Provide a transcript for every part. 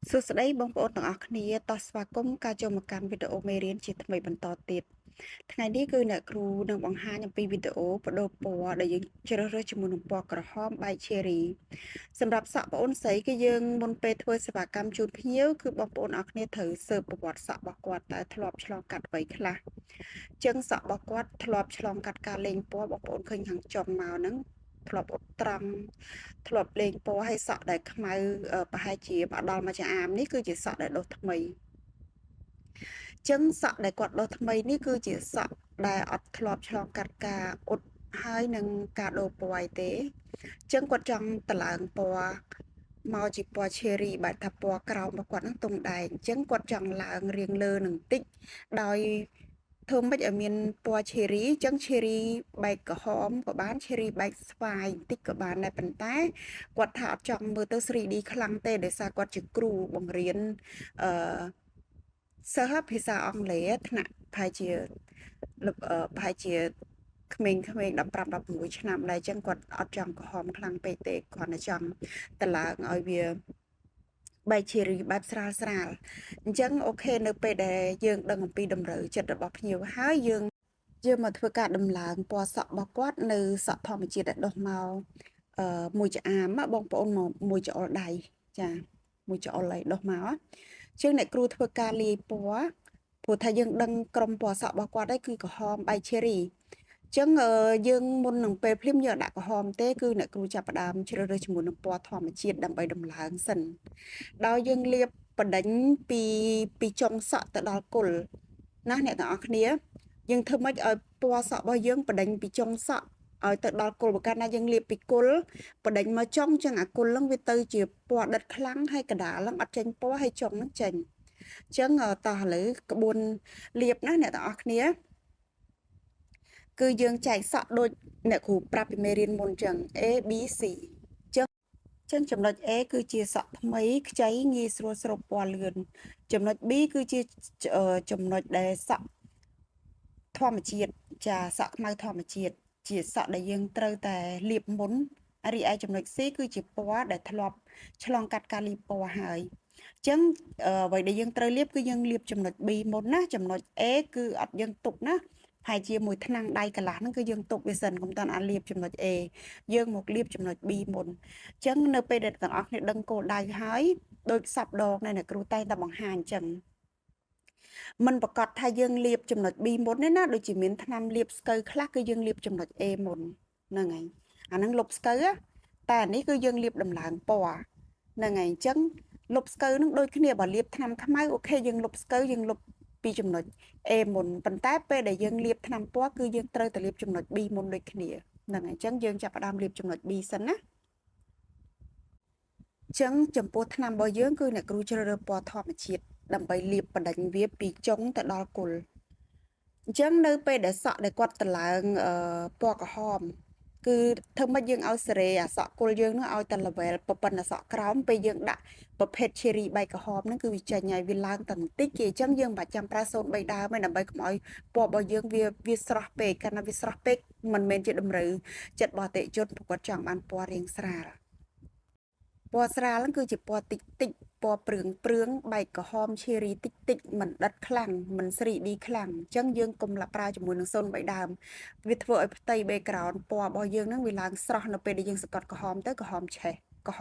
សួស្តីបងប្អូនទាំងអស់គ្នាតោះស្វាគមន៍ការចូលមកកាន់វីដេអូមេរៀនជាថ្មីបន្តទៀតថ្ងៃនេះគឺអ្នកគ្រូនឹងបង្ហាញអំពីវីដេអូបដូរពណ៌ដែលយើងជ្រើសរើសជាមួយនឹងពណ៌ក្រហមបែក cherry សម្រាប់សក់បងប្អូនស្រីគឺយើងមុនពេលធ្វើសេវាកម្មជូនភ្ញៀវគឺបងប្អូនអរគ្នាត្រូវស៊ើបប្រវត្តិសក់របស់គាត់តើធ្លាប់ឆ្លងកាត់អ្វីខ្លះចឹងសក់របស់គាត់ធ្លាប់ឆ្លងកាត់ការលេងពណ៌បងប្អូនឃើញខាងចុងមកហ្នឹងធ្លាប់អ៊ុតត្រង់ធ្លាប់លេងពណ៌ឲ្យសក់ដែលខ្មៅប្រហែលជាមកដល់មួយចាអាមនេះគឺជាសក់ដែលដុសថ្មីចឹងសក់ដែលគាត់ដុសថ្មីនេះគឺជាសក់ដែលអត់ធ្លាប់ឆ្លងកាត់ការអ៊ុតហើយនឹងការដូរពណ៌អីទេចឹងគាត់ចង់តឡើងពណ៌មកជាពណ៌ cherry បែបថាពណ៌ក្រោមរបស់គាត់នឹងទង់ដែងអញ្ចឹងគាត់ចង់ឡើងរៀងលើនឹងតិចដោយធ្វើមិនឲ្យមានពណ៌ cherry អញ្ចឹង cherry បែកក្រហមក៏បាន cherry បែកស្វាយបន្តិចក៏បានដែរប៉ុន្តែគាត់ថាអត់ចង់មើលទៅ 3D ខ្លាំងទេដោយសារគាត់ជាគ្រូបង្រៀនអឺសិស្សភាសាអង់គ្លេសថ្នាក់ប្រហែលជាក្មេងៗ15 16ឆ្នាំដែរអញ្ចឹងគាត់អត់ចង់ក្រហមខ្លាំងពេកទេគ្រាន់តែចង់តឡើងឲ្យវាបែក cherry បែបស្រាលស្រាលអញ្ចឹងអូខេនៅពេលដែលយើងដឹងអំពីតម្រូវចិត្តរបស់ភ្ញៀវហើយយើងមកធ្វើការដំឡើងពណ៌សក់របស់គាត់នៅសក់ធម្មជាតិដែលដុសមកមួយច្អាមបងប្អូនមកមួយច្អុលដៃចាមួយច្អុលឲ្យដុសមកជាងអ្នកគ្រូធ្វើការលាយពណ៌ព្រោះថាយើងដឹងក្រុមពណ៌សក់របស់គាត់đấyគឺក្រហមបែក cherry ចឹងយើងមុននឹងពេលភ្លាមយើងដាក់ក្រហមទេគឺអ្នកគ្រូចាប់ផ្ដើមជ្រើសរើសជាមួយនឹងពណ៌ធម្មជាតិដើម្បីដំឡើងសិនដោយយើងលាបបដិញពីចុងសក់ទៅដល់គល់ណាអ្នកទាំងអស់គ្នាយើងធ្វើម៉េចឲ្យពណ៌សក់របស់យើងបដិញពីចុងសក់ឲ្យទៅដល់គល់បើកាលណាយើងលាបពីគល់បដិញមកចុងចឹងអាគល់ហ្នឹងវាទៅជាពណ៌ដិតខ្លាំងហើយកណ្ដាលហ្នឹងអត់ចេញពណ៌ហើយចុងហ្នឹងចេញចឹងតោះឥឡូវក្បួនលាបណាអ្នកទាំងអស់គ្នាគឺយើងចែកសក់ដូចអ្នកគ្រូប្រាប់ពីមេរៀនមុនចឹង A B C ចឹងចំណុច A គឺជាសក់ថ្មីខ្ចីងាយស្រួលស្រូបពណ៌លឿនចំណុច B គឺជាចំណុចដែលសក់ធម្មជាតិចាសក់ខ្មៅធម្មជាតិជាសក់ដែលយើងត្រូវតែលាបមុនរីឯចំណុច C គឺជាពណ៌ដែលធ្លាប់ឆ្លងកាត់ការលាបពណ៌ហើយអញ្ចឹងអ្វីដែលយើងត្រូវលាបគឺយើងលាបចំណុច B មុនណាចំណុច A គឺអត់យើងទុកណាហើយជាមួយថ្នាំងដៃកន្លះហ្នឹងគឺយើងទុកវាសិនកុំតាន់អាចលាបចំណុច A យើងមកលាបចំណុច B មុនអញ្ចឹងនៅពេលដែលទាំងអស់គ្នាដឹងគោលដៅហើយដូចសពដងដែលអ្នកគ្រូតែងតែបង្ហាញអញ្ចឹងมันប្រកាសថាយើងលាបចំណុច B មុនទេណាដូចជាមានថ្នាំលាបស្កូវខ្លះគឺយើងលាបចំណុច A មុនហ្នឹងហើយអាហ្នឹងលុបស្កូវតែអានេះគឺយើងលាបដំឡើងពណ៌ហ្នឹងហើយអញ្ចឹងលុបស្កូវហ្នឹងដូចគ្នាបើលាបថ្នាំខ្មៅអូខេយើងលុបស្កូវយើងលុបពីចំណុច A មុនប៉ុន្តែពេលដែលយើងលាបថ្នាំពណ៌គឺយើងត្រូវតែលាបចំណុច B មុនដូចគ្នាហ្នឹងហើយអញ្ចឹងយើងចាប់ផ្ដើមលាបចំណុច B សិនណាចឹងចំពោះថ្នាំរបស់យើងគឺអ្នកគ្រូជ្រើសរើសពណ៌ធម្មជាតិដើម្បីលាបបដិញវាពីចុងទៅដល់គល់អញ្ចឹងនៅពេលដែលសក់ដែលគាត់តម្លើងពណ៌ក្រហមគឺធ្វើម៉េចយើងឲ្យសេរីអាសក់គល់យើងនោះឲ្យតែ level ប៉ុណ្ណាសក់ក្រោមពេលយើងដាក់ប្រភេទ cherry បែកក្រហមហ្នឹងគឺវាចេញហើយវាឡើងតែបន្តិចគេអញ្ចឹងយើងមិនបាច់ចាំប្រើ0.3ដើមទេដើម្បីកុំឲ្យពណ៌របស់យើងវាស្រស់ពេកកាលណាវាស្រស់ពេកមិនមែនជាតម្រូវចិត្តរបស់អតិថិជនព្រោះគាត់ចង់បានពណ៌រាងស្រាលពណ៌ស្រាលហ្នឹងគឺជាពណ៌តិចតិចពណ៌ព្រឿងបែកក្រហម cherry តិចតិចមិនដិតខ្លាំងមិន 3D ខ្លាំងអញ្ចឹងយើងកុំឡាប្រើជាមួយនឹង0.3ដើមវាធ្វើឲ្យផ្ទៃ background ពណ៌របស់យើងហ្នឹងវាឡើងស្រស់នៅពេលដែលយើងសកាត់ក្រហមទៅក្រហមឆេះក្រ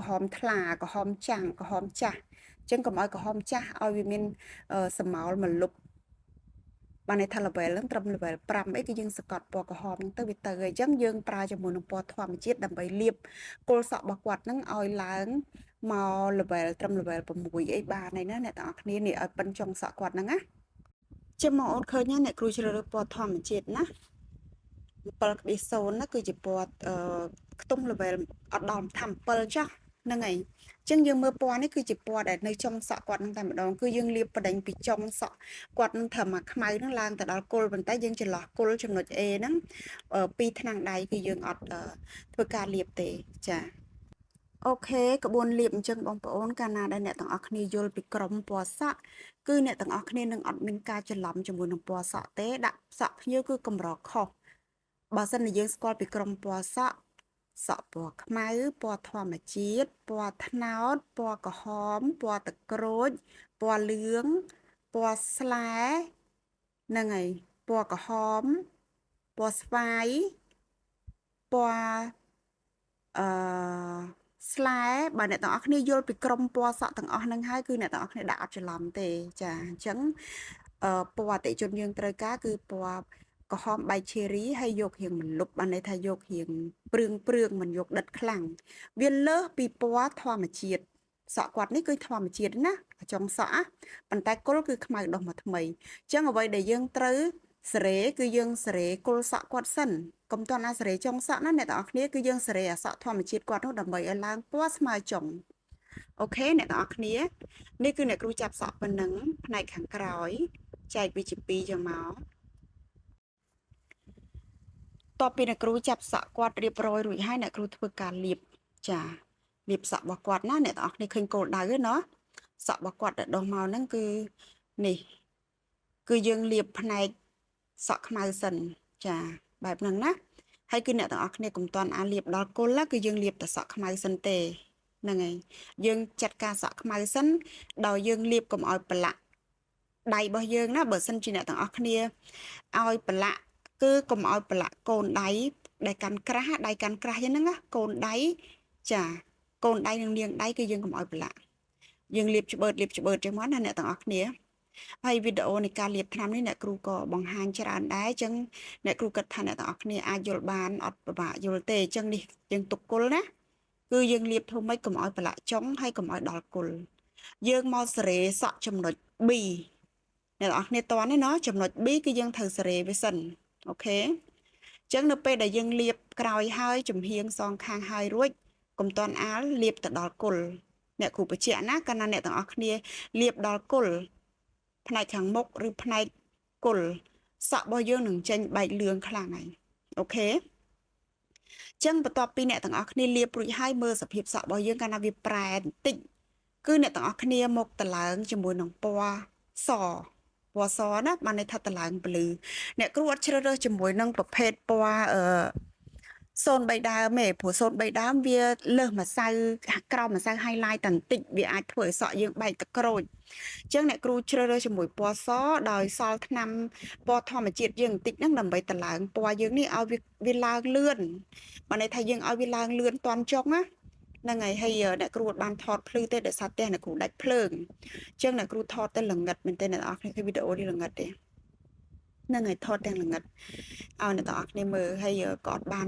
ហមថ្លាក្រហមចាំងក្រហមចាស់អញ្ចឹងកុំឲ្យក្រហមចាស់ឲ្យវាមានស្រមោលមកលុបបានន័យថា level ហ្នឹងត្រឹម level 5អីគឺយើងសកាត់ពណ៌ក្រហមហ្នឹងទៅវាទៅហើយអញ្ចឹងយើងប្រើជាមួយនឹងពណ៌ធម្មជាតិដើម្បីលាបគល់សក់របស់គាត់ហ្នឹងឲ្យឡើងមក level ត្រឹម level 6អីបានហើយណាអ្នកទាំងអស់គ្នានេះឲ្យប៉ិនចុងសក់គាត់ហ្នឹងណាចាំមកអូនឃើញណាអ្នកគ្រូជ្រើសរើសពណ៌ធម្មជាតិណា7.0ណាគឺជាពណ៌ខ្ទង់ level អត់ដល់ថា7ចាស់ហ្នឹងហើយចឹងយើងមើលពណ៌នេះគឺជាពណ៌ដែលនៅចុងសក់គាត់ហ្នឹងតែម្ដងគឺយើងលាបបដិញពីចុងសក់គាត់នឹងធ្វើមកខ្មៅហ្នឹងឡើងទៅដល់គល់ប៉ុន្តែយើងចន្លោះគល់ចំណុច A ហ្នឹងពីថ្នាំងដៃគឺយើងអត់ធ្វើការលាបទេចាអូខេក្បួនលាបអញ្ចឹងបងប្អូនកាលណាដែលអ្នកទាំងអស់គ្នាយល់ពីក្រុមពណ៌សក់គឺអ្នកទាំងអស់គ្នានឹងអត់មានការច្រឡំជាមួយនឹងពណ៌សក់ទេដាក់សក់ភ្ញៀវគឺកម្រខុសបើសិនជាយើងស្គាល់ពីក្រុមពណ៌សក់ សក់ពណ៌ខ្មៅពណ៌ធម្មជាតិពណ៌ត្នោតពណ៌ក្រហមពណ៌ទឹកក្រូចពណ៌លឿងពណ៌ស្លែហ្នឹងហើយពណ៌ក្រហមពណ៌ស្វាយពណ៌អឺស្លែបើអ្នកទាំងអស់គ្នាយល់ពីក្រុមពណ៌សក់ទាំងអស់ហ្នឹងហើយគឺអ្នកទាំងអស់គ្នាដាក់អត់ច្រឡំទេចាអញ្ចឹងពណ៌អតិជនយើងត្រូវការគឺពណ៌ក្រហមបែកឈេរីហើយយករៀងមលុបបានន័យថាយករៀងព្រឿងមិនយកដិតខ្លាំងវាលើសពីពណ៌ធម្មជាតិសក់គាត់នេះគឺធម្មជាតិណាចុងសក់ប៉ុន្តែគល់គឺខ្មៅដុះមកថ្មីអញ្ចឹងអ្វីដែលយើងត្រូវសេរីគឺយើងសេរីគល់សក់គាត់សិនកុំតន់អាសេរីចុងសក់ណាអ្នកទាំងអស់គ្នាគឺយើងសេរីអាសក់ធម្មជាតិគាត់នោះដើម្បីឲ្យឡើងពណ៌ស្មើចុងអូខេអ្នកទាំងអស់គ្នានេះគឺអ្នកគ្រូចាប់សក់ប៉ុណ្ណឹងផ្នែកខាងក្រោយចែកវាជា2យ៉ាងមកតបពីអ្នកគ្រូចាប់សក់គាត់រៀបរយរួចហើយអ្នកគ្រូធ្វើការលាបចាលាបសក់របស់គាត់ណាអ្នកទាំងអស់គ្នាឃើញគោលដៅទេណោះសក់របស់គាត់ដែលដុសមកហ្នឹងគឺនេះគឺយើងលាបផ្នែកសក់ខ្មៅសិនចាបែបហ្នឹងណាហើយគឺអ្នកទាំងអស់គ្នាកុំតន់អាលាបដល់គល់គឺយើងលាបតែសក់ខ្មៅសិនទេហ្នឹងហើយយើងចាត់ការសក់ខ្មៅសិនដោយយើងលាបកុំឲ្យប្រឡាក់ដៃរបស់យើងណាបើសិនជាអ្នកទាំងអស់គ្នាឲ្យប្រឡាក់គឺកុំឲ្យប្រឡាក់កូនដៃដែលកាន់ក្រាស់ដៃកាន់ក្រាស់យ៉ាងហ្នឹងណាកូនដៃចាកូនដៃនិងនាងដៃគឺយើងកុំឲ្យប្រឡាក់យើងលាបច្បឺតចឹងមកណាអ្នកទាំងអស់គ្នាហើយវីដេអូនៃការលាបថ្នាំនេះអ្នកគ្រូក៏បង្ហាញច្រើនដែរអញ្ចឹងអ្នកគ្រូគិតថាអ្នកទាំងអស់គ្នាអាចយល់បានអត់ពិបាកយល់ទេអញ្ចឹងនេះយើងទុកគល់ណាគឺយើងលាបធ្វើម៉េចកុំឲ្យប្រឡាក់ចុងហើយកុំឲ្យដល់គល់យើងមកសេរីសក់ចំណុច B អ្នកទាំងអស់គ្នាតន់ទេណោះចំណុច B គឺយើងត្រូវសេរីវាសិនអូខេអញ្ចឹងនៅពេលដែលយើងលាបក្រោយហើយចំហៀងសងខាងហើយរួចកុំតន់អាលលាបទៅដល់គល់អ្នកគ្រូបញ្ជាក់ណាកាលណាអ្នកទាំងអស់គ្នាលាបដល់គល់ផ្នែកខាងមុខឬផ្នែកគល់សក់របស់យើងនឹងចេញបែកលឿងខ្លាំងហើយអូខេចឹងបន្ទាប់ពីអ្នកទាំងអស់គ្នាលាបរួចហើយមើលសភាពសក់របស់យើងកាលណាវាប្រែបន្តិចគឺអ្នកទាំងអស់គ្នាមកតឡើងជាមួយនឹងពណ៌សណាបានន័យថាតឡើងភ្លឺអ្នកគ្រូអត់ជ្រើសរើសជាមួយនឹងប្រភេទពណ៌03ដើមទេព្រោះ03ដើមវាលើសម្សៅក្រោមម្សៅ highlight តែបន្តិចវាអាចធ្វើឲ្យសក់យើងបែកទឹកក្រូចអញ្ចឹងអ្នកគ្រូជ្រើសរើសជាមួយពណ៌សដោយសល់ថ្នាំពណ៌ធម្មជាតិយើងបន្តិចហ្នឹងដើម្បីតឡើងពណ៌យើងនេះឲ្យវាឡើងលឿនបានន័យថាយើងឲ្យវាឡើងលឿនតាន់ចុងណាហ្នឹងហើយអ្នកគ្រូបានថតភ្លឺទេដោយសារផ្ទះអ្នកគ្រូដាច់ភ្លើងអញ្ចឹងអ្នកគ្រូថតទៅល្ងឹតមែនទេអ្នកនរគ្នាឃើញវីដេអូនេះល្ងឹតទេហ្នឹងហើយថតទាំងល្ងឹតឲ្យអ្នកនរគ្នាមើលហើយក៏អត់បាន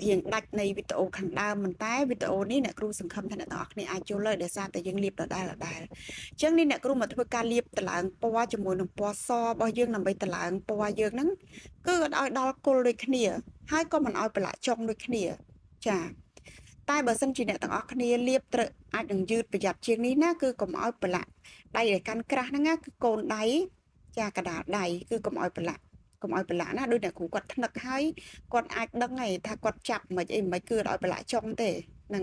រៀងដាច់នៃវីដេអូខាងដើមប៉ុន្តែវីដេអូនេះអ្នកគ្រូសង្ឃឹមថាអ្នកនរគ្នាអាចយល់ហើយដោយសារតែយើងលាបដដែលអញ្ចឹងនេះអ្នកគ្រូមកធ្វើការលាបតឡើងពណ៌ជាមួយនឹងពណ៌សរបស់យើងដើម្បីតឡើងពណ៌យើងហ្នឹងគឺអត់ឲ្យដល់គល់ដូចគ្នាហើយក៏មិនឲ្យប្រឡាក់ចុងដូចគ្នាចាតែបើសិនជាអ្នកទាំងអស់គ្នាលាបត្រូវអាចនឹងយឺតប្រយ័ត្នជាងនេះណាគឺកុំឲ្យប្រឡាក់ដៃដែលកាន់ក្រាស់ហ្នឹងគឺកូនដៃចាកដាលដៃគឺកុំឲ្យប្រឡាក់ណាដូចអ្នកគ្រូគាត់ថ្នឹកហើយគាត់អាចដឹងហើយថាគាត់ចាប់មិនអីមិនគឺឲ្យប្រឡាក់ចុងទេហ្នឹង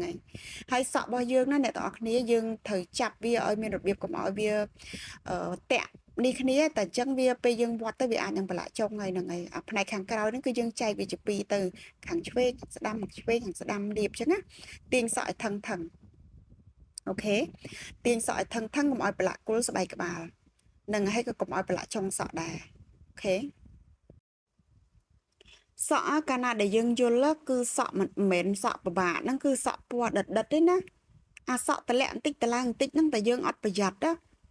ហើយសក់របស់យើងណាអ្នកទាំងអស់គ្នាយើងត្រូវចាប់វាឲ្យមានរបៀបកុំឲ្យវាតាក់នេះគ្នាតែអញ្ចឹងវាពេលយើងវត្តទៅវាអាចនឹងប្រឡាក់ចុងហើយហ្នឹងហើយអាផ្នែកខាងក្រោយហ្នឹងគឺយើងចែកវាជាពីរទៅខាងឆ្វេងស្ដាំឆ្វេងខាងស្ដាំលាបអញ្ចឹងណាទាញសក់ឲ្យថឹងអូខេទាញសក់ឲ្យថឹងកុំឲ្យប្រឡាក់គល់ស្បែកក្បាលហ្នឹងហើយក៏កុំឲ្យប្រឡាក់ចុងសក់ដែរអូខេសក់កាលណាដែលយើងយល់គឺសក់មិនមែនសក់ពិបាកហ្នឹងគឺសក់ពណ៌ដិតទេណាអាសក់តម្លាក់បន្តិចតឡើងបន្តិចហ្នឹងតែយើងអត់ប្រយ័ត្ន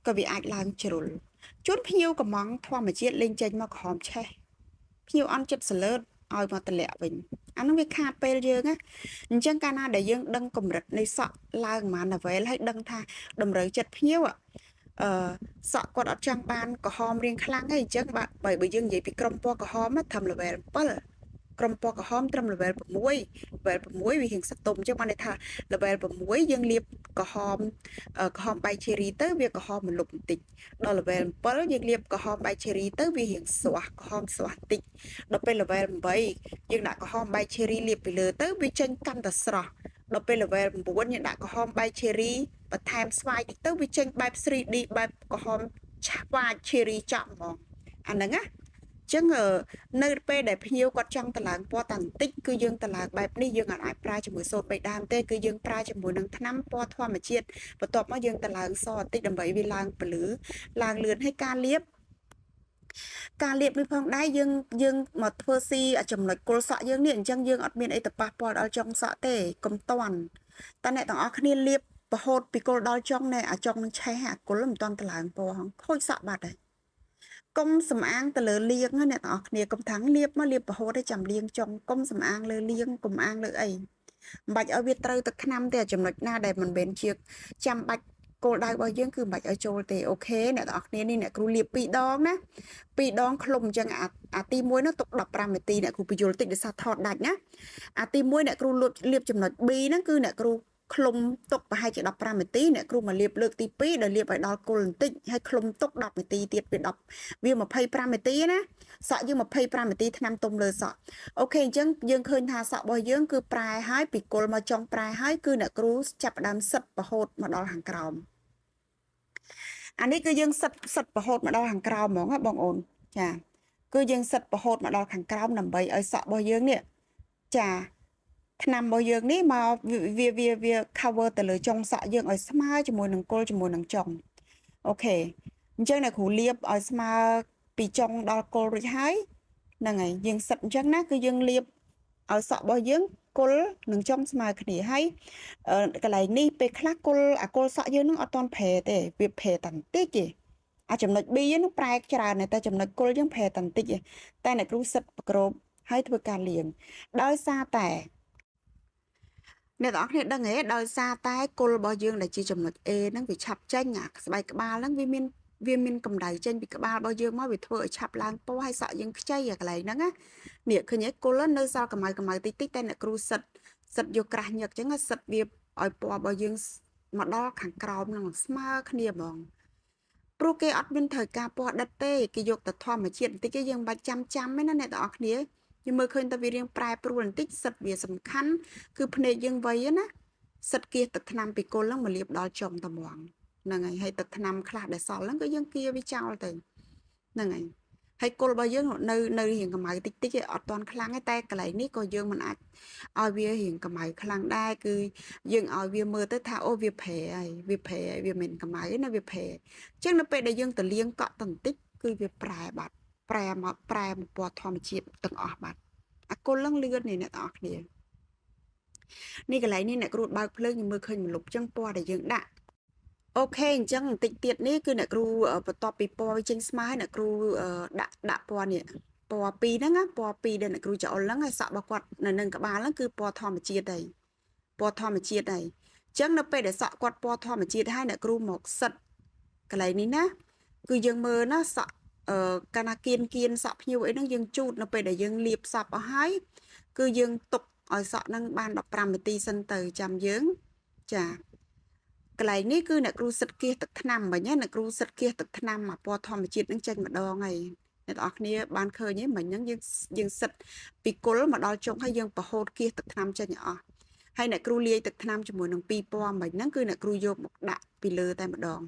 ក៏វាអាចឡើងជ្រុលជួនភ្ញៀវកំងធម្មជាតិលេងចេញមកក្រហមឆេះភ្ញៀវអន់ចិត្តសលើតឲ្យមកតម្លាក់វិញអានោះវាខាតពេលយើងណាអញ្ចឹងកាលណាដែលយើងដឹងកម្រិតនៃសក់ឡើងប៉ុន្មាន level ហើយដឹងថាតម្រូវចិត្តភ្ញៀវសក់គាត់អត់ចង់បានក្រហមរៀងខ្លាំងទេអញ្ចឹងបើយើងនិយាយពីក្រុមពណ៌ក្រហមត្រឹម level 7ក្រុមពណ៌ក្រហមត្រឹម level 6 level 6វារៀងសតុំអញ្ចឹងបានន័យថា level 6យើងលាបក្រហមបែកឈេរីទៅវាក្រហមម្លប់បន្តិចដល់ level 7យើងលាបក្រហមបែកឈេរីទៅវារៀងស្រស់ក្រហមស្រស់បន្តិចដល់ពេល level 8យើងដាក់ក្រហមបែកឈេរីលាបពីលើទៅវាចេញកាន់តែស្រស់ដល់ពេល level 9យើងដាក់ក្រហមបែកឈេរីបន្ថែមស្វាយតិចទៅវាចេញបែប 3D បែបក្រហមស្វាយឈេរីចប់ហ្មងអាហ្នឹងណា ចឹងនៅពេលដែលភ្ញៀវគាត់ចង់តម្លើងពណ៌តាន់តិចគឺយើងតម្លើងបែបនេះយើងអាចប្រើជាមួយសូត្របៃដើមទេគឺយើងប្រើជាមួយនឹងថ្នាំពណ៌ធម្មជាតិបន្ទាប់មកយើងតម្លើងសបន្តិចដើម្បីវាឡើងពលឺឡើងលឿនហើយការលាបនេះផងដែរយើងមកធ្វើស៊ីចំណុចគល់សក់យើងនេះអញ្ចឹងយើងអត់មានអីទៅប៉ះពាល់ដល់ចុងសក់ទេកុំតន់តែអ្នកទាំងអស់គ្នាលាបរហូតពីគល់ដល់ចុងណែអាចុងនឹងឆេះអាគល់មិនតន់តម្លើងពណ៌ហងខូចសក់បាត់ហើយកុំសំអាងទៅលើលាងអ្នកទាំងអស់គ្នាកុំថាំងលាបមកលាបរហូតឲ្យចាំលាងចុងកុំសំអាងលើលាងកុំអាងលើអីមិនបាច់ឲ្យវាត្រូវទឹកថ្នាំទេចំណុចណាដែលមិនមែនជាចាំបាច់គោលដៅរបស់យើងគឺមិនបាច់ឲ្យចូលទេអូខេអ្នកទាំងអស់គ្នានេះអ្នកគ្រូលាប2 ដងណា2 ដងខ្លុំអញ្ចឹងអាទី1នោះទុក15នាទីអ្នកគ្រូបញ្យល់តិចដោយសារថតដាច់ណាអាទី1អ្នកគ្រូលាបចំណុច B ហ្នឹងគឺអ្នកគ្រូខ្លុំទុកប្រហែលជា15នាទីអ្នកគ្រូមកលាបលើកទី2ដល់លាបឲ្យដល់គល់បន្តិចហើយខ្លុំទុក10នាទីទៀតវា25នាទីណាសក់យើង25នាទីថ្នាំទុំលើសក់អូខេអញ្ចឹងយើងឃើញថាសក់របស់យើងគឺប្រែហើយពីគល់មកចុងប្រែហើយគឺអ្នកគ្រូចាប់ផ្ដើមសិតរហូតមកដល់ខាងក្រោមអានេះគឺយើងសិតរហូតមកដល់ខាងក្រោមហ្មងបងអូនចាគឺយើងសិតរហូតមកដល់ខាងក្រោមដើម្បីឲ្យសក់របស់យើងនេះចាថ្នាំរបស់យើងនេះមកវា cover ទៅលើចុងសក់យើងឲ្យស្មើជាមួយនឹងគល់ជាមួយនឹងចុងអូខេអញ្ចឹងអ្នកគ្រូលាបឲ្យស្មើពីចុងដល់គល់រួចហើយហ្នឹងហើយយើងសិតអញ្ចឹងណាគឺយើងលាបឲ្យសក់របស់យើងគល់នឹងចុងស្មើគ្នាហើយកន្លែងនេះពេលខ្លះគល់សក់យើងនឹងអត់តន់ប្រែទេវាប្រែតាន់តិចទេអាចំណុច B ហ្នឹងប្រែច្រើនតែចំណុចគល់យើងប្រែតាន់តិចទេតែអ្នកគ្រូសិតប្រក្រោបហើយធ្វើការលាងដោយសារតែអ្នកទាំងអស់គ្នាដឹងហ៎ដោយសារតែគល់របស់យើងដែលជាចំណុច A ហ្នឹងវាឆាប់ចេញអាស្បែកក្បាលហ្នឹងវាមានកម្ដៅចេញពីក្បាលរបស់យើងមកវាធ្វើឲ្យឆាប់ឡើងពណ៌ហើយសក់យើងខ្ចីអាកន្លែងហ្នឹងណានេះឃើញទេគល់នៅសល់កម្ៅតិចតិចតែអ្នកគ្រូសិតយកក្រាស់ញឹកអញ្ចឹងសិតវាឲ្យពណ៌របស់យើងមកដល់ខាងក្រោមហ្នឹងស្មើគ្នាហ្មងព្រោះគេអត់មានត្រូវការពណ៌ដិតទេគេយកតែធម្មជាតិបន្តិចទេយើងមិនបាច់ចាំទេណាអ្នកទាំងអស់គ្នាយើងមើលឃើញតែវារៀងប្រែប្រួលបន្តិចសិតវាសំខាន់គឺភ្នែកយើងវៃណាសិតគៀសទឹកថ្នាំពីគល់ហ្នឹងមកលាបដល់ចុងត្មងហ្នឹងហើយទឹកថ្នាំខ្លះដែលសល់ហ្នឹងក៏យើងគៀវាចោលទៅហ្នឹងហើយគល់របស់យើងនៅរៀងកម្ៅតិចឯអត់តន់ខ្លាំងទេតែកន្លែងនេះក៏យើងមិនអាចឲ្យវារៀងកម្ៅខ្លាំងដែរគឺយើងឲ្យវាមើលទៅថាអូវាប្រែហើយវាមិនកម្ៅទេណាវាប្រែអញ្ចឹងនៅពេលដែលយើងទៅលាងកក់បន្តិចគឺវាប្រែបាត់ប្រែមកពណ៌ធម្មជាតិទាំងអស់បាត់អាគុលឡើងលឿននេះអ្នកទាំងអស់គ្នានេះកន្លែងនេះអ្នកគ្រូបើកភ្លើងយើងមើលឃើញម្លប់អញ្ចឹងពណ៌ដែលយើងដាក់អូខេអញ្ចឹងបន្តិចទៀតនេះគឺអ្នកគ្រូបន្ទាប់ពីពណ៌វាចេញស្មើហើយអ្នកគ្រូដាក់ពណ៌នេះពណ៌2ហ្នឹងណាពណ៌2ដែលអ្នកគ្រូចូលហ្នឹងហើយសក់របស់គាត់នៅនឹងក្បាលហ្នឹងគឺពណ៌ធម្មជាតិហើយពណ៌ធម្មជាតិហើយអញ្ចឹងនៅពេលដែលសក់គាត់ពណ៌ធម្មជាតិហើយអ្នកគ្រូមកសិតកន្លែងនេះណាគឺយើងមើលណាសក់កាលណាគៀនសក់ភ្ញៀវអីហ្នឹងយើងជូតនៅពេលដែលយើងលាបសពអស់ហើយគឺយើងទុកឲ្យសក់ហ្នឹងបាន15នាទីសិនទៅចាំយើងចាកន្លែងនេះគឺអ្នកគ្រូសិតគៀសទឹកថ្នាំមិញណាអ្នកគ្រូសិតគៀសទឹកថ្នាំមកពណ៌ធម្មជាតិហ្នឹងចេញម្ដងហើយអ្នកទាំងអស់គ្នាបានឃើញទេមិញហ្នឹងយើងសិតពីគល់មកដល់ចុងហើយយើងប្រហូតគៀសទឹកថ្នាំចេញអស់ហើយអ្នកគ្រូលាយទឹកថ្នាំជាមួយនឹង2ពណ៌មិញហ្នឹងគឺអ្នកគ្រូយកមកដាក់ពីលើតែម្ដង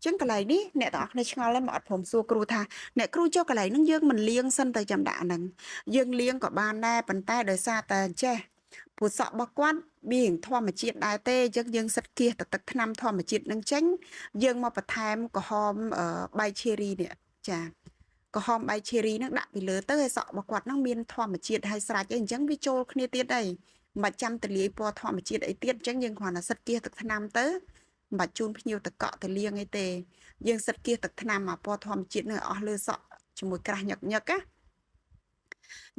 ចឹងកន្លែងនេះអ្នកទាំងអស់គ្នាឆ្ងល់ហើយមកអត់ព្រមសួរគ្រូថាអ្នកគ្រូចុះកន្លែងហ្នឹងយើងមិនលាងសិនតែចាំដាក់ហ្នឹងយើងលាងក៏បានដែរប៉ុន្តែដោយសារតែចេះព្រោះសក់របស់គាត់វាធម្មជាតិដែរទេអញ្ចឹងយើងសិតគៀសទឹកថ្នាំធម្មជាតិហ្នឹងចេញយើងមកបន្ថែមក្រហមបាយឈេរីនេះចាក្រហមបាយឈេរីហ្នឹងដាក់ពីលើទៅឲ្យសក់របស់គាត់ហ្នឹងមានធម្មជាតិហើយស្រេចអីអញ្ចឹងវាចូលគ្នាទៀតហើយមិនបាច់ចាំតលាយពណ៌ធម្មជាតិអីទៀតអញ្ចឹងយើងគ្រាន់តែសិតគៀសទឹកថ្នាំទៅមិនបាច់ជូនភ្ញៀវទៅកក់ទៅលាងអីទេយើងសិតគៀសទឹកថ្នាំមកពណ៌ធម្មជាតិនឹងអស់លើសក់ជាមួយក្រាស់ញឹកណា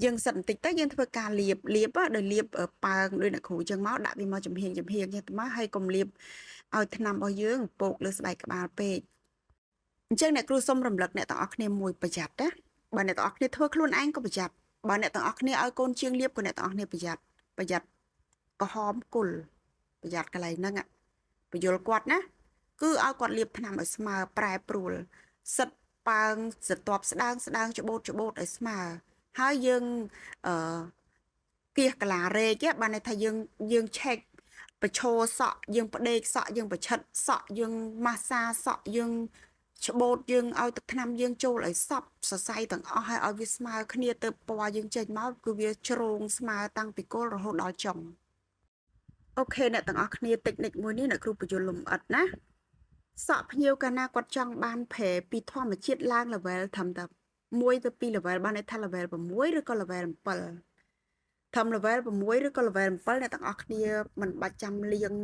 យើងសិតបន្តិចទៅយើងធ្វើការលាបដោយលាបប៉ើងដោយអ្នកគ្រូអញ្ចឹងមកដាក់វាមកចំហៀងចឹងទៅមកហើយកុំលាបឲ្យថ្នាំរបស់យើងពោកលើស្បែកក្បាលពេកអញ្ចឹងអ្នកគ្រូសូមរំលឹកអ្នកទាំងអស់គ្នាមួយប្រយ័ត្នណាបើអ្នកទាំងអស់គ្នាធ្វើខ្លួនឯងក៏ប្រយ័ត្នបើអ្នកទាំងអស់គ្នាឲ្យកូនជាងលាបក៏អ្នកទាំងអស់គ្នាប្រយ័ត្នក្រហមគុលប្រយ័ត្នកន្លែងហ្នឹងបញ្យល់គាត់ណាគឺឲ្យគាត់លាបថ្នាំឲ្យស្មើប្រែប្រួលសិតប៉ើងស្រទាប់ស្ដើងច្បូតឲ្យស្មើហើយយើងគៀសកាឡារែកបានន័យថាយើងឆែកបញ្ឈរសក់យើងផ្ដេកសក់យើងប្រឆិតសក់យើងម៉ាស្សាសក់យើង ច្បូតយើងឲ្យទឹកថ្នាំយើងចូលឲ្យសពសរសៃទាំងអស់ហើយឲ្យវាស្មើគ្នាទៅពណ៌យើងចេញមកគឺវាជ្រងស្មើតាំងពីគល់រហូតដល់ចុងអូខេអ្នកទាំងអស់គ្នាតិចនិចមួយនេះអ្នកគ្រូបញ្យល់លម្អិតណាសក់ភ្ញៀវកាលណាគាត់ចង់បានប្រែពីធម្មជាតិឡើង level ត្រឹមតែ1ទៅ2 level បានន័យថា level 6ឬក៏ level 7 ធំ level 6ឬក៏ level 7អ្នកទាំងអស់គ្នាមិនបាច់ចាំលាង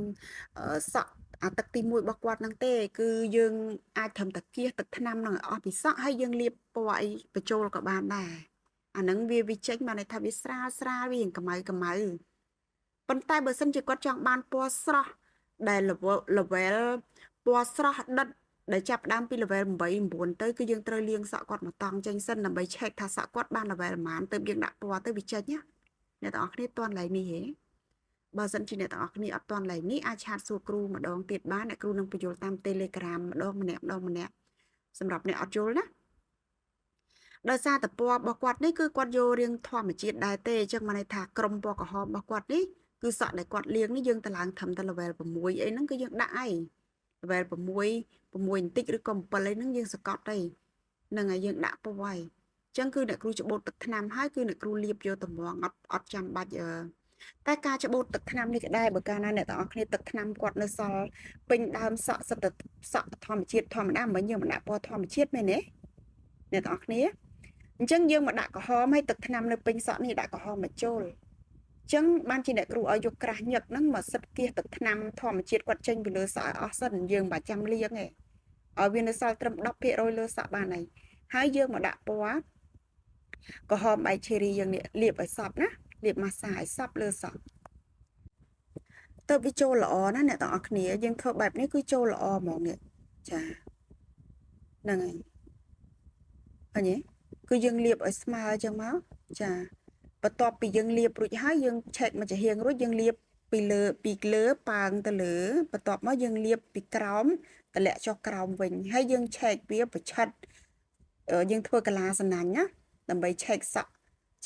សក់អាទឹកទី1របស់គាត់ហ្នឹងទេគឺយើងអាចត្រឹមតែគៀសទឹកថ្នាំហ្នឹងឲ្យអស់ពីសក់ហើយយើងលាបពណ៌អីបញ្ចូលក៏បានដែរអាហ្នឹងវាចេញបានន័យថាវាស្រាលស្រាលវាកម្ៅប៉ុន្តែបើសិនជាគាត់ចង់បានពណ៌ស្រស់ដែល level ពណ៌ស្រស់ដិតដែលចាប់ដើមពី level 8 9ទៅគឺយើងត្រូវលាងសក់គាត់មកតង់ចេញសិនដើម្បី check ថាសក់គាត់បាន level ប៉ុន្មានទៅយើងដាក់ពណ៌ទៅវាចេញណាអ្នកទាំងអស់គ្នាតន់ឡើយនេះហេបើសិនជាអ្នកទាំងអស់គ្នាអត់តន់ឡើយនេះអាចឆាតសួរគ្រូម្ដងទៀតបានអ្នកគ្រូនឹងបញ្យល់តាម Telegram ម្ដងម្នាក់សម្រាប់អ្នកអត់យល់ណាដោយសារតែពណ៌របស់គាត់នេះគឺគាត់យករៀងធម្មជាតិដែរទេអញ្ចឹងមកន័យថាក្រុមពណ៌ក្រហមរបស់គាត់នេះគឺសក់ដែលគាត់លាងនេះយើងទៅឡើងត្រឹមតែ level 6អីហ្នឹងគឺយើងដាក់ហើយ level 6បន្តិចឬក៏7អីហ្នឹងយើងសកត់ទេហ្នឹងហើយយើងដាក់ពណ៌ហើយអញ្ចឹងគឺអ្នកគ្រូច្បូតទឹកថ្នាំហើយគឺអ្នកគ្រូលាបយកតម្រងអត់ចាំបាច់តែការច្បូតទឹកថ្នាំនេះក៏ដែរបើកាលណាអ្នកទាំងអស់គ្នាទឹកថ្នាំគាត់នៅសល់ពេញដើមសក់សិតសក់ធម្មជាតិធម្មតាមិនយើងមិនដាក់ពណ៌ធម្មជាតិមែនទេអ្នកទាំងអស់គ្នាអញ្ចឹងយើងមកដាក់ក្រហមឲ្យទឹកថ្នាំនៅពេញសក់នេះដាក់ក្រហមមកចូលអញ្ចឹងបានជាអ្នកគ្រូឲ្យយកក្រាស់ញឹកហ្នឹងមកសិតគៀសទឹកថ្នាំធម្មជាតិគាត់ចេញពីលើសក់ឲ្យអស់សិនយើងមិនបាច់ចាំលាងទេឲ្យវានៅសល់ត្រឹម 10% លើសក់បានហើយយើងមកដាក់ពណ៌ក្រហមបែកឈេរីយើងនេះលាបឲ្យសពណាលាបម៉ាសាឲ្យសពលើសក់ទៅវាចូលល្អណាអ្នកទាំងអស់គ្នាយើងធ្វើបែបនេះគឺចូលល្អហ្មងនេះចាហ្នឹងហើយឃើញទេគឺយើងលាបឲ្យស្មើអញ្ចឹងមកចាបន្ទាប់ពីយើងលាបរួចហើយយើងឆែកមកចំហៀងរួចយើងលាបពីលើប៉ើងទៅលើបន្ទាប់មកយើងលាបពីក្រោមតម្លាក់ចុះក្រោមវិញហើយយើងឆែកវាប្រឆិតយើងធ្វើកាឡាសណាញ់ណាដើម្បីឆែកសក់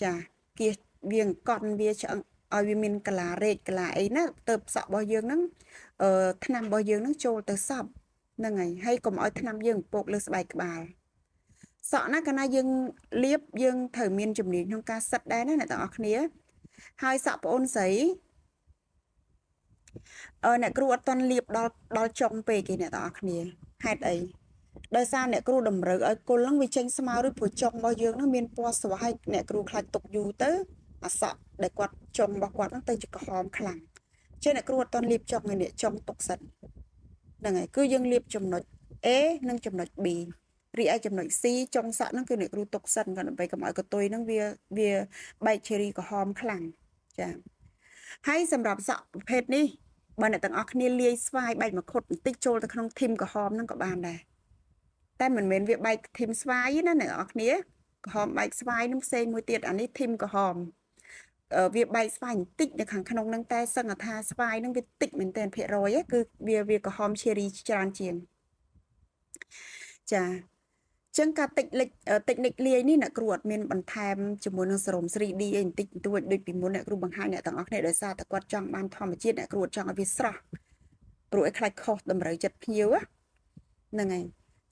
ចាគៀសវាកន់វាឆ្អឹងឲ្យវាមានកាឡារែកកាឡាអីណាទៅសក់របស់យើងហ្នឹងថ្នាំរបស់យើងហ្នឹងចូលទៅសពហ្នឹងហើយកុំឲ្យថ្នាំយើងពកលើស្បែកក្បាលសក់ណាកាលណាយើងលាបយើងត្រូវមានជំនាញក្នុងការសិតដែរណាអ្នកទាំងអស់គ្នាហើយសក់ប្អូនស្រីអ្នកគ្រូអត់ទាន់លាបដល់ចុងពេកទេអ្នកទាំងអស់គ្នាហេតុអីដោយសារអ្នកគ្រូតម្រូវឲ្យគុលហ្នឹងវាចេញស្មើឬព្រោះចុងរបស់យើងហ្នឹងមានពណ៌ស្រស់ហើយអ្នកគ្រូខ្លាចទុកយូរទៅអាសក់ដែលគាត់ចុងរបស់គាត់ហ្នឹងទៅជាក្រហមខ្លាំងចឹងអ្នកគ្រូអត់ទាន់លាបចុងឯនេះចុងទុកសិនហ្នឹងហើយគឺយើងលាបចំណុច A និងចំណុច B រីឯចំណុច C ចុងសក់ហ្នឹងគឺអ្នកគ្រូទុកសិនគាត់ដើម្បីកុំឲ្យកតុយហ្នឹងវាបែកឈេរីក្រហមខ្លាំងចាហើយសម្រាប់សក់ប្រភេទនេះបើអ្នកទាំងអស់គ្នាលាយស្វាយបែកមកខុតបន្តិចចូលទៅក្នុងធីមក្រហមហ្នឹងក៏បានដែរតែមិនមែនវាបែកធីមស្វាយណាអ្នកនរគ្នាក្រហមបែកស្វាយនឹងផ្សេងមួយទៀតអានេះធីមក្រហមវាបែកស្វាយបន្តិចនៅខាងក្នុងហ្នឹងតែសឹងថាស្វាយហ្នឹងវាតិចមែនទែនភាគរយគឺវាក្រហមឈេរីច្រើនជាងចាចឹងការតិចនិចលាយនេះអ្នកគ្រូអត់មានបន្ថែមជាមួយនឹងសេរ៉ូម 3D អីបន្តិចបន្តួចដូចពីមុនអ្នកគ្រូបង្ហាញអ្នកទាំងអស់គ្នាដោយសារតែគាត់ចង់បានធម្មជាតិអ្នកគ្រូចង់ឲ្យវាស្រស់ព្រោះឲ្យខ្លាចខុសតម្រូវចិត្តភ្ញៀវហ្នឹងហើយ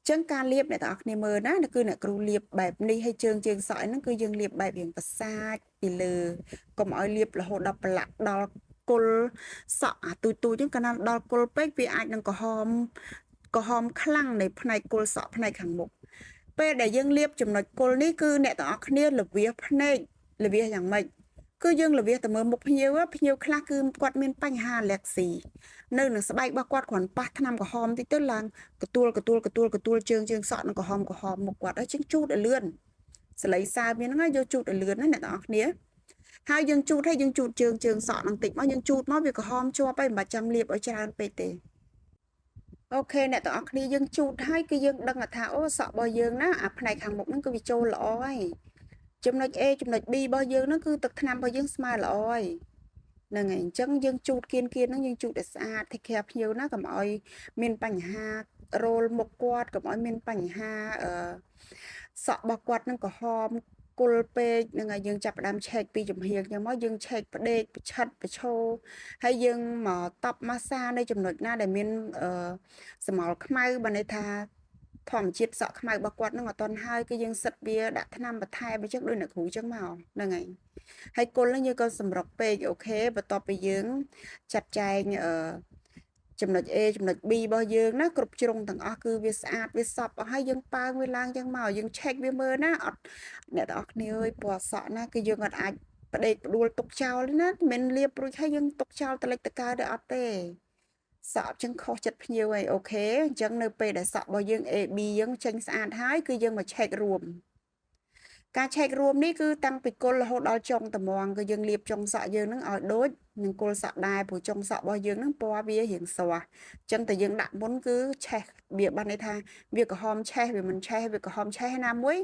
ចឹងការលាបអ្នកទាំងអស់គ្នាមើលណាគឺអ្នកគ្រូលាបបែបនេះហើយជើងសក់ហ្នឹងគឺយើងលាបបែបរៀងប្រសាចពីលើកុំឲ្យលាបរហូតដល់ប្រឡាក់ដល់គល់សក់អាទូចឹងកាលណាដល់គល់ពេកវាអាចនឹងក្រហមខ្លាំងនៃផ្នែកគល់សក់ផ្នែកខាងមុខពេលដែលយើងលាបចំណុចគល់នេះគឺអ្នកទាំងអស់គ្នាលវាសភ្នែកលវាសយ៉ាងម៉េចគឺយើងលវាសទៅមើលមុខភ្ញៀវខ្លះគឺគាត់មានបញ្ហាអាឡែហ្ស៊ីនៅនឹងស្បែករបស់គាត់គ្រាន់ប៉ះថ្នាំក្រហមតិចទៅឡើងកទួលជើងសក់នឹងក្រហមមុខគាត់ហើយជាងជូតឲ្យលឿនសលៃសើមានហ្នឹងយកជូតឲ្យលឿនណាអ្នកទាំងអស់គ្នាហើយយើងជូតជើងសក់នឹងតិចមកយើងជូតមកវាក្រហមជាប់ហើយមិនបាច់ចាំលាបឲ្យច្រើនពេកទេអូខេអ្នកទាំងអស់គ្នាយើងជូតហើយគឺយើងដឹងថាអូសក់របស់យើងណាអាផ្នែកខាងមុខហ្នឹងគឺវាចូលល្អហើយចំណុច A ចំណុច B របស់យើងហ្នឹងគឺទឹកថ្នាំរបស់យើងស្មើល្អហើយហ្នឹងហើយអញ្ចឹងយើងជូតគៀនហ្នឹងយើងជូតឲ្យស្អាតtake care ភ្ញៀវណាកុំឲ្យមានបញ្ហារោលមុខគាត់កុំឲ្យមានបញ្ហាសក់របស់គាត់នឹងក្រហមគល់ពេកហ្នឹងហើយយើងចាប់ផ្ដើមឆែកពីចំហៀងហ្នឹងមកយើងឆែកផ្ដេកប្រឆិតប្រឈោហើយយើងមកតប់ម៉ាសានៅចំណុចណាដែលមានស្រមោលខ្មៅបើន័យថា ធម្មជាតិសក់ខ្មៅរបស់គាត់នឹងអត់ទាន់ហើយគឺយើងសិតវាដាក់ថ្នាំបន្ថែមអញ្ចឹងដូចអ្នកគ្រូអញ្ចឹងមកហ្នឹងហើយហើយគល់ហ្នឹងយើងក៏សម្រុកពេកអូខេបន្ទាប់ពីយើងចាត់ចែងចំណុច A ចំណុច B របស់យើងណាគ្រប់ជ្រុងទាំងអស់គឺវាស្អាតវាសព្វអស់ហើយយើងប៉ើងវាឡើងចឹងមកយើងឆែកវាមើលណាអត់អ្នកទាំងអស់គ្នាអើយពណ៌សក់ណាគឺយើងអត់អាចផ្ដេកផ្ដួលទុកចោលទេណាមិនលាបរួចហើយយើងទុកចោលតលិចតកើទៅអត់ទេសក់ចឹងខុសចិត្តភ្ញៀវហើយអូខេអញ្ចឹងនៅពេលដែលសក់របស់យើង AB យើងចេញស្អាតហើយគឺយើងមកឆែករួមការឆែករួមនេះគឺតាំងពីគល់រហូតដល់ចុងត្មងគឺយើងលាបចុងសក់យើងនឹងឲ្យដូចនឹងគល់សក់ដែរព្រោះចុងសក់របស់យើងនឹងពណ៌វារៀងស្រស់អញ្ចឹងតែយើងដាក់មុនគឺឆេះវាបានន័យថាវាក្រហមឆេះវាមិនឆេះវាក្រហមឆេះណាមួយ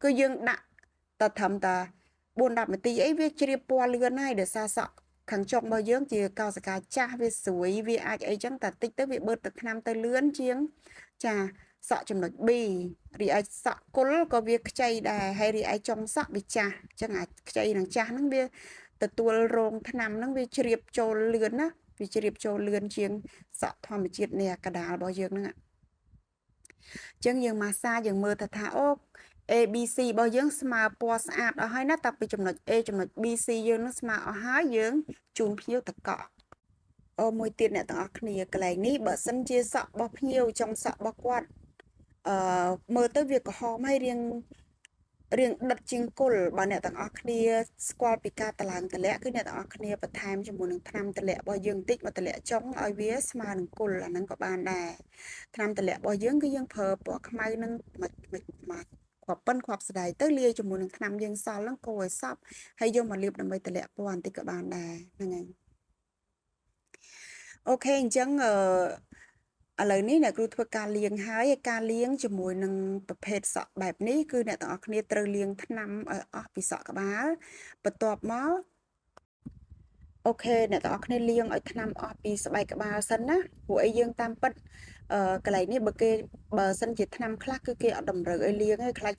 គឺយើងដាក់តែត្រឹមតែ4-10នាទីអីវាជ្រាបពណ៌លឿនហើយដោយសារសក់ខាងចុងរបស់យើងជាកោសិកាចាស់វាស្រួយវាអាចអីចឹងតែតិចទៅវាបឺតទឹកថ្នាំទៅលឿនជាងចាសក់ចំណុច B រីឯសក់គល់ក៏វាខ្ចីដែរហើយរីឯចុងសក់វាចាស់អញ្ចឹងអាខ្ចីនឹងចាស់ហ្នឹងវាទទួលរងថ្នាំហ្នឹងវាជ្រាបចូលលឿនណាវាជ្រាបចូលលឿនជាងសក់ធម្មជាតិនេះអាកដាលរបស់យើងហ្នឹងអញ្ចឹងយើងម៉ាស្សាយើងមើលថាអូ ABC របស់យើងស្មើពណ៌ស្អាតអស់ហើយណាតែពីចំណុច A ចំណុច BC យើងនឹងស្មើអស់ហើយយើងជូនភ្ញៀវតកក់អូមួយទៀតអ្នកទាំងអស់គ្នាកន្លែងនេះបើសិនជាសក់របស់ភ្ញៀវចុងសក់របស់គាត់មើលទៅវាក្រហមហើយរៀងដិតជាងគុលបើអ្នកទាំងអស់គ្នាស្គាល់ពីការតឡើងតម្លាក់គឺអ្នកទាំងអស់គ្នាបន្ថែមជាមួយនឹងថ្នាំតម្លាក់របស់យើងបន្តិចមកតម្លាក់ចុងឲ្យវាស្មើនឹងគុលអាហ្នឹងក៏បានដែរថ្នាំតម្លាក់របស់យើងគឺយើងប្រើពណ៌ខ្មៅនឹងមកគ្រាប់ប៉ិនគ្រាប់ស្ដែកទៅលាយជាមួយនឹងថ្នាំយើងសល់ហ្នឹងកូរឲ្យសព្វហើយយកមកលាបដើម្បីតម្លាក់ពណ៌បន្តិចក៏បានដែរហ្នឹងហើយអូខេអញ្ចឹងឥឡូវនេះអ្នកគ្រូធ្វើការលាងហើយការលាងជាមួយនឹងប្រភេទសក់បែបនេះគឺអ្នកទាំងអស់គ្នាត្រូវលាងថ្នាំឲ្យអស់ពីសក់ក្បាលបន្ទាប់មកអូខេអ្នកទាំងអស់គ្នាលាងឲ្យថ្នាំអស់ពីស្បែកក្បាលសិនណាព្រោះអីយើងតាមពិតកន្លែងនេះបើសិនជាថ្នាំខ្លះគឺគេអត់តម្រូវឲ្យលាងទេខ្លាច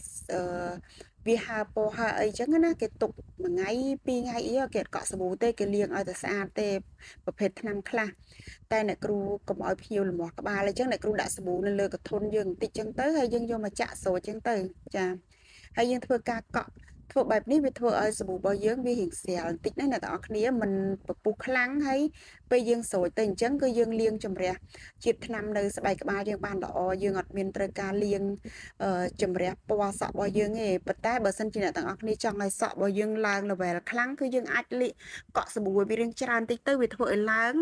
វាហើរពណ៌ហើរអីចឹងណាគេទុក1ថ្ងៃ2ថ្ងៃអីគេអត់កក់សាប៊ូទេគេលាងឲ្យតែស្អាតទេប្រភេទថ្នាំខ្លះតែអ្នកគ្រូកុំឲ្យភ្ញៀវលំមាស់ក្បាលអញ្ចឹងអ្នកគ្រូដាក់សាប៊ូនៅលើកធន់យើងបន្តិចចឹងទៅហើយយើងយកមកចាក់ស្រូចចឹងទៅចាហើយយើងធ្វើការកក់ធ្វើបែបនេះវាធ្វើឲ្យសាប៊ូរបស់យើងវារៀងស្រាលបន្តិចណាអ្នកទាំងអស់គ្នាមិនពពុះខ្លាំងហើយពេលយើងស្រូចទៅអញ្ចឹងគឺយើងលាងជំរះជាតិថ្នាំនៅស្បែកក្បាលយើងបានល្អយើងអត់មានត្រូវការលាងជំរះពណ៌សក់របស់យើងទេប៉ុន្តែបើសិនជាអ្នកទាំងអស់គ្នាចង់ឲ្យសក់របស់យើងឡើង level ខ្លាំងគឺយើងអាចកក់សាប៊ូឲ្យវារៀងច្រើនតិចទៅវាធ្វើឲ្យឡើង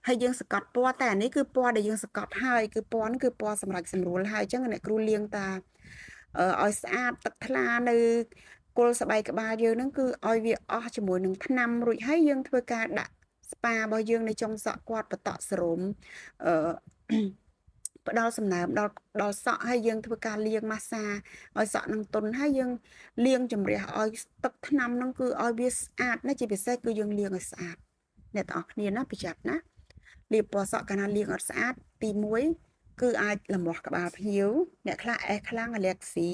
ហើយយើងសកត់ពណ៌តែអានេះគឺពណ៌ដែលយើងសកត់ហើយគឺពណ៌គឺពណ៌សម្រាប់សម្រួលហើយអញ្ចឹងអ្នកគ្រូលាងតាឲ្យស្អាតទឹកថ្លានៅគល់ស្បែកក្បាលយើងហ្នឹងគឺឲ្យវាអស់ជាមួយនឹងថ្នាំរួចហើយយើងធ្វើការដាក់ស្ប៉ារបស់យើងនៅចុងសក់គាត់បតក់សរមផ្ដល់សំណើមដល់សក់ហើយយើងធ្វើការលាងម៉ាស្សាឲ្យសក់នឹងទន់ហើយយើងលាងជំរះឲ្យទឹកថ្នាំហ្នឹងគឺឲ្យវាស្អាតណាជាពិសេសគឺយើងលាងឲ្យស្អាតអ្នកទាំងអស់គ្នាណាប្រយ័ត្នណាលាបពណ៌សក់កាលណាលាងអត់ស្អាតទី1គឺអាចលមាស់ក្បាលភ្ញៀវអ្នកខ្លះអេសខ្លាំងអាឡែហ្ស៊ី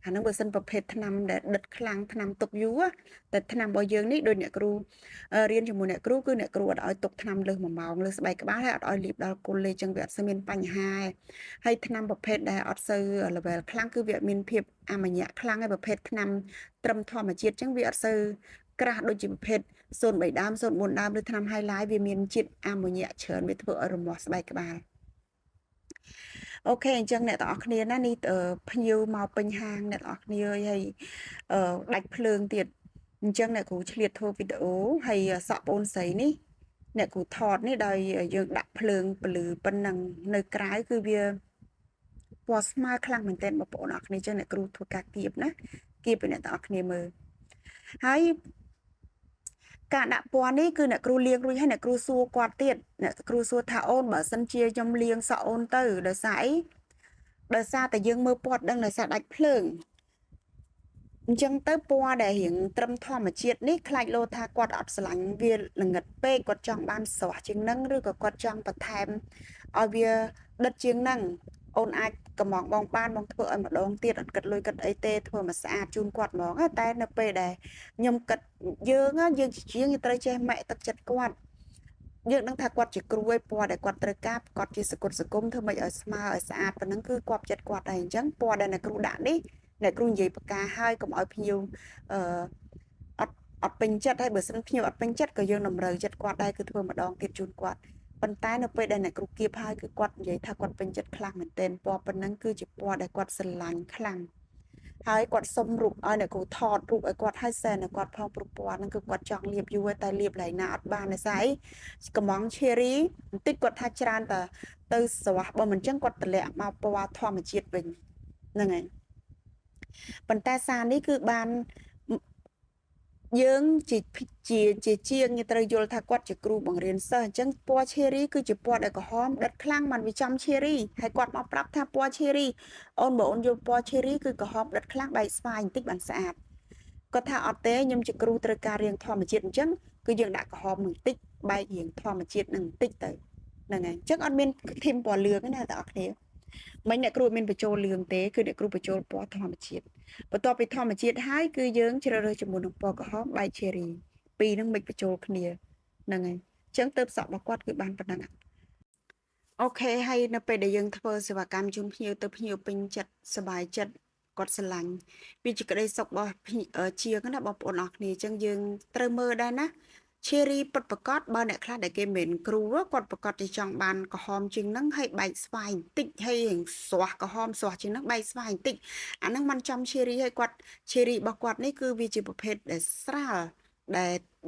អានឹងបើសិនប្រភេទថ្នាំដែលដិតខ្លាំងថ្នាំទុកយូរតែថ្នាំរបស់យើងនេះដូចអ្នកគ្រូរៀនជាមួយអ្នកគ្រូគឺអ្នកគ្រូអត់ឲ្យទុកថ្នាំលើស1ម៉ោងលើស្បែកក្បាលហើយអត់ឲ្យលាបដល់គល់លេចឹងវាអត់សូវមានបញ្ហាហើយថ្នាំប្រភេទដែលអត់សូវ level ខ្លាំងគឺវាមានភាពអមញ្ញខ្លាំងហើយប្រភេទថ្នាំត្រឹមធម្មជាតិចឹងវាអត់សូវក្រាស់ដូចជាប្រភេទ03ដើម04ដើមឬថ្នាំ highlight វាមានជាតិអាម៉ូញ៉ាច្រើនវាធ្វើឲ្យរមាស់ស្បែកក្បាលអូខេអញ្ចឹងអ្នកទាំងអស់គ្នាណានេះភ្ញៀវមកពេញហាងអ្នកទាំងអស់គ្នាហើយដាច់ភ្លើងទៀតអញ្ចឹងអ្នកគ្រូឆ្លៀតធ្វើវីដេអូហើយសក់បងស្រីនេះអ្នកគ្រូថតនេះដោយយើងដាក់ភ្លើងពលឺប៉ុណ្ណឹងនៅក្រៅគឺវាពណ៌ស្មើខ្លាំងមែនទែនបងប្អូនអរគ្នាអញ្ចឹងអ្នកគ្រូធ្វើការគៀបណាគៀបឲ្យអ្នកទាំងអស់គ្នាមើលហើយការដាក់ពណ៌នេះគឺអ្នកគ្រូលាងរួចហើយអ្នកគ្រូសួរគាត់ទៀតអ្នកគ្រូសួរថាអូនបើសិនជាខ្ញុំលាងសក់អូនទៅដោយសារអីដោយសារតែយើងមើលពណ៌ដឹងដោយសារដាច់ភ្លើងអញ្ចឹងទៅពណ៌ដែលរៀងត្រឹមធម្មជាតិនេះខ្លាចលោថាគាត់អត់ស្រឡាញ់វាល្ងិតពេកគាត់ចង់បានស្រស់ជាងនឹងឬក៏គាត់ចង់បន្ថែមឲ្យវាដិតជាងនឹងអូនអាចកំងបងបានបងធ្វើឲ្យម្ដងទៀតអត់គិតលុយគិតអីទេធ្វើមកស្អាតជូនគាត់ហ្មងតែនៅពេលដែលខ្ញុំគិតយើងជាជាងត្រូវចេះម៉ែទឹកចិត្តគាត់ យើងនឹងថាគាត់ជាគ្រូឯពណ៌ដែលគាត់ត្រូវការគាត់ជាសកលសង្គមធ្វើម៉េចឲ្យស្មើឲ្យស្អាតប៉ុណ្ណឹងគឺគាត់ចិត្តគាត់ដែរអញ្ចឹងពណ៌ដែលអ្នកគ្រូដាក់នេះអ្នកគ្រូនិយាយប្រការហើយកុំឲ្យភ្ញៀវអឺអត់ពេញចិត្តហើយបើសិនភ្ញៀវអត់ពេញចិត្តក៏យើងតម្រូវចិត្តគាត់ដែរគឺធ្វើម្ដងទៀតជូនគាត់ប៉ុន្តែនៅពេលដែលអ្នកគ្រូគៀបហើយគឺគាត់និយាយថាគាត់ពេញចិត្តខ្លាំងមែនទែនពណ៌ប៉ុណ្ណឹងគឺជាពណ៌ដែលគាត់ស្រឡាញ់ខ្លាំងហើយគាត់សុំរូបឲ្យអ្នកគ្រូថតរូបឲ្យគាត់ឲ្យសែនឲ្យគាត់ផងព្រោះពណ៌ហ្នឹងគឺគាត់ចង់លាបយូរតែលាបឡៃណាអត់បានទេស្អីកំង cherry បន្តិចគាត់ថាច្រើនតែទៅស្រស់បើមិនអញ្ចឹងគាត់តម្លាក់មកពណ៌ធម្មជាតិវិញហ្នឹងហើយប៉ុន្តែសារនេះគឺបានយើងជាជាងត្រូវយល់ថាគាត់ជាគ្រូបង្រៀនសិស្សអញ្ចឹងពណ៌ cherry គឺជាពណ៌ដែលក្រហមដិតខ្លាំងมันវាចំ cherry ហើយគាត់មកប្រាប់ថាពណ៌ cherry អូនបងអូនយល់ពណ៌ cherry គឺក្រហមដិតខ្លាំងបែកស្វាយបន្តិចបានស្អាតគាត់ថាអត់ទេខ្ញុំជាគ្រូត្រូវការរៀងធម្មជាតិអញ្ចឹងគឺយើងដាក់ក្រហមបន្តិចបែករៀងធម្មជាតិនឹងបន្តិចទៅហ្នឹងហើយអញ្ចឹងអត់មានធីមពណ៌លឿងទេណាបងប្អូនមិញអ្នកគ្រូមានបញ្ចូលលឿងទេគឺអ្នកគ្រូបញ្ចូលពណ៌ធម្មជាតិបន្ទាប់ពីធម្មជាតិហើយគឺយើងជ្រើសរើសជាមួយនឹងពណ៌ក្រហមបែក cherry ពីរហ្នឹងមិនបញ្ចូលគ្នាហ្នឹងហើយអញ្ចឹងទៅសក់របស់គាត់គឺបានប៉ុណ្ណឹងអូខេហើយនៅពេលដែលយើងធ្វើសេវាកម្មជូនភ្ញៀវទៅភ្ញៀវពេញចិត្តសប្បាយចិត្តគាត់ស្រឡាញ់វាជាក្តីសុខរបស់ជាងណាបងប្អូនអរគ្នាអញ្ចឹងយើងត្រូវមើលដែរណា cherry ពិតប្រកបបើអ្នកខ្លះដែលគេមិនគ្រូគាត់ប្រកាសជាចង់បានក្រហមជាងហ្នឹងហើយបែកស្វាយបន្តិចហើយរៀងស្រស់ក្រហមស្រស់ជាងហ្នឹងបែកស្វាយបន្តិចអាហ្នឹងมันចំ cherry ហើយគាត់ cherry របស់គាត់នេះគឺវាជាប្រភេទដែលស្រាល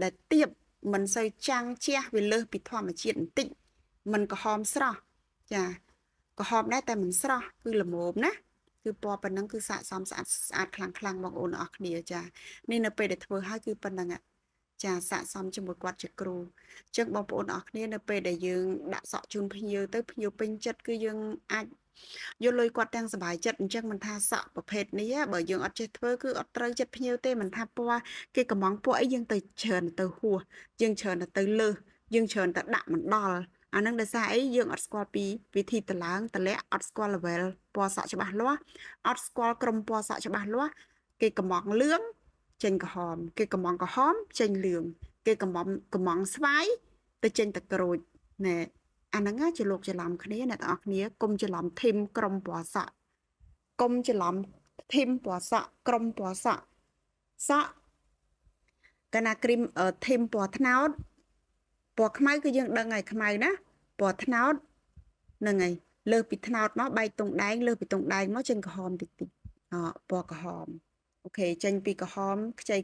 ដែលទាបមិនសូវចាំងជះវាលើសពីធម្មជាតិបន្តិចมันក្រហមស្រស់ចាក្រហមដែរតែមិនស្រស់គឺល្មមណាគឺពណ៌ប៉ុណ្ណឹងគឺស័ក្តិសមស្អាតខ្លាំងបងប្អូនអរគ្នាចានេះនៅពេលដែលធ្វើហើយគឺប៉ុណ្ណឹងចាស័ក្តិសមជាមួយគាត់ជាគ្រូអញ្ចឹងបងប្អូនអរគ្នានៅពេលដែលយើងដាក់សក់ជូនភ្ញៀវទៅភ្ញៀវពេញចិត្តគឺយើងអាចយកលុយគាត់ទាំងសុបាយចិត្តអញ្ចឹងមិនថាសក់ប្រភេទនេះបើយើងអត់ចេះធ្វើគឺអត់ត្រូវចិត្តភ្ញៀវទេមិនថាពណ៌គេកំងពណ៌អីយើងទៅច្រើនទៅហួសយើងច្រើនទៅលើសយើងច្រើនទៅដាក់មិនដល់អានឹងដោយសារអីយើងអត់ស្គាល់ពីវិធីតម្លើងតម្លាក់អត់ស្គាល់ level ពណ៌សក់ច្បាស់លាស់អត់ស្គាល់ក្រុមពណ៌សក់ច្បាស់លាស់គេកំងលឿងចេញក្រហមគេកំងក្រហមចេញលឿងគេកំងស្វាយទៅចេញតែក្រូចណែអាហ្នឹងជាលោកច្រឡំគ្នាអ្នកទាំងអស់គ្នាកុំច្រឡំធីមក្រុមពណ៌សក់កុំច្រឡំធីមពណ៌សក់ក្រុមពណ៌សក់សក់កាលណាគ្រីមធីមពណ៌ត្នោតពណ៌ខ្មៅគឺយើងដឹងហើយខ្មៅណាពណ៌ត្នោតហ្នឹងហើយលើសពីត្នោតមកបែកតុងដែងលើសពីតុងដែងមកចេញក្រហមតិចតិចពណ៌ក្រហមអូខេចេញពីក្រហមខ្ចី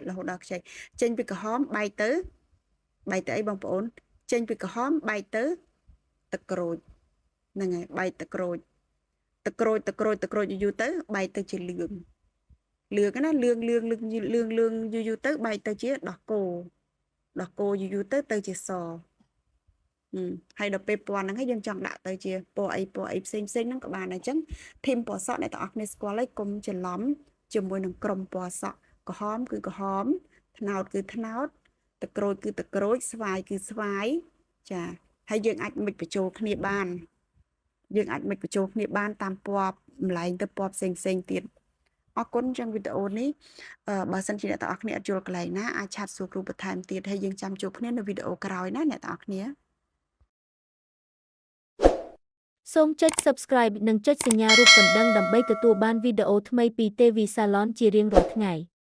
រហូតដល់ខ្ចីចេញពីក្រហមបែកទៅអីបងប្អូនចេញពីក្រហមបែកទៅទឹកក្រូចហ្នឹងហើយបែកទឹកក្រូចយូរទៅបែកទៅជាលឿងណាលឿងយូរទៅបែកទៅជាដោះគោយូរទៅជាសហើយដល់ពេលពណ៌ហ្នឹងហើយយើងចង់ដាក់ទៅជាពណ៌អីផ្សេងហ្នឹងក៏បានដែរអញ្ចឹងធីមពណ៌សក់អ្នកទាំងអស់គ្នាស្គាល់ហើយកុំច្រឡំជាមួយនឹងក្រុមពណ៌សក់ក្រហមគឺក្រហមត្នោតគឺត្នោតទឹកក្រូចគឺទឹកក្រូចស្វាយគឺស្វាយចាហើយយើងអាចមិចបញ្ចូលគ្នាបានតាមពណ៌ម្លែងទៅពណ៌ផ្សេងទៀតអរគុណចឹងវីដេអូនេះបើសិនជាអ្នកទាំងអស់គ្នាអត់យល់កន្លែងណាអាចឆាតសួរគ្រូបន្ថែមទៀតហើយយើងចាំជួបគ្នានៅវីដេអូក្រោយណាអ្នកទាំងអស់គ្នាសូមចុច Subscribe និងចុចសញ្ញារូបកណ្ដឹងដើម្បីទទួលបានវីដេអូថ្មីពី TV Salon ជារៀងរាល់ថ្ងៃ។